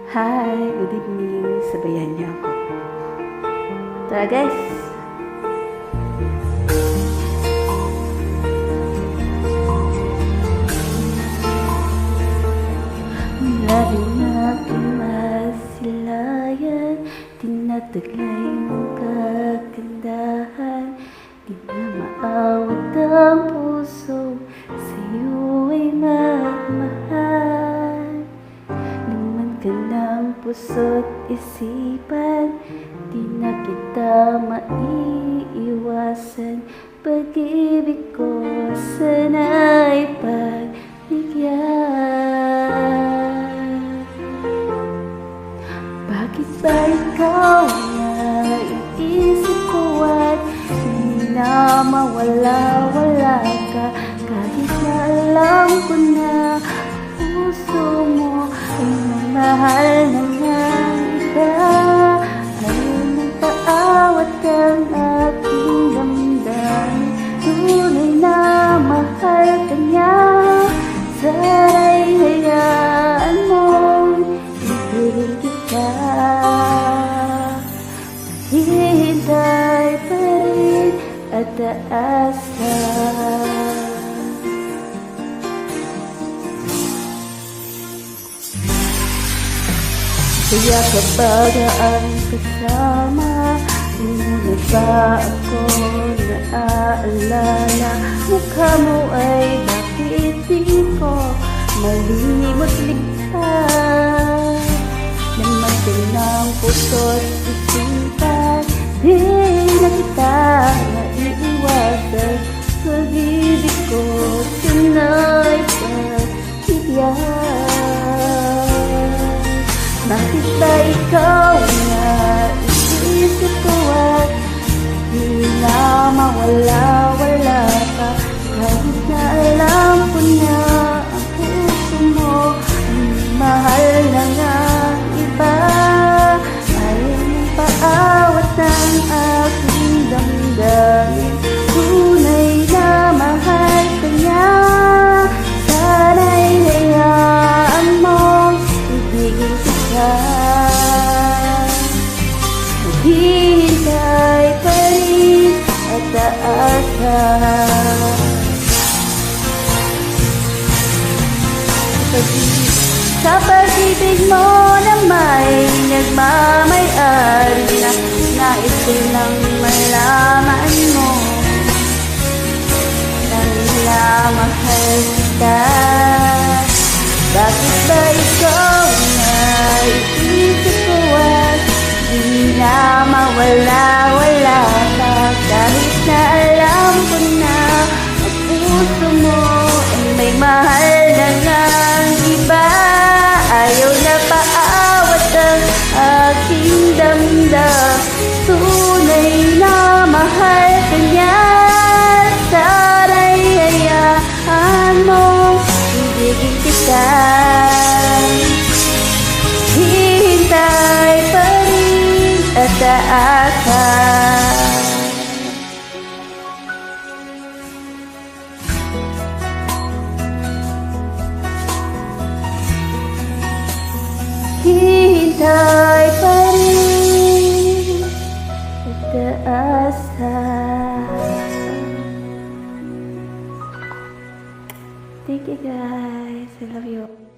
Hi, good evening. Sabayan niyo ako. Tara guys. Labi na masilayan, tinataglay mong kagandahan. Di na maawat ang puso, sa'yo ay magmahal. Laman ka ng puso't isipan, di na kita maiiwasan. Pag-ibig ko sana'y pagbigyan. Bakit ba ikaw na iisip ko at di na mawala-wala ka? Kahit na alam ko na puso mo ay mahal na ng iba. Ayaw nang paawat ang aking damdamin. Tunay na mahal ka niya. Sana'y hayaan mong ibigin kita. Hihintay pa rin at aasa. Kaya kapag ang kasama, hindi ba ako naaalala? Mukha mo ay bakit di ko malimot ligtas? Naman din ng puso't isipan, di na kita naiiwasan. Pag-ibig ko sana'y pagbigyan. Bakit ba ikaw na iisip ko at di na mawala-wala ka? Kahit na alam ko na ang puso mo ay mahal na ng iba. Ayaw mong paawat ng aking damdamin. Tunay na mahal ka niya. Sana'y hayaan mong ibigin kita. Maghihintay pa rin at aasa. Sa pag-ibig mo na may nagmamay-ari na, nais ko lang malaman mo na mahal kita. Bakit ba ikaw na iisip ko at di na mawala-wala ka? Kahit na alam ko na ang puso mo ay may mahal na ng iba. Ayaw na paawat ang aking damdam. Tunay na mahal ka niya. Sana'y hayaan mong ibigin kita. Hihintay pa rin at aasa. Hihintay pa rin at aasa. Thank you guys. I love you.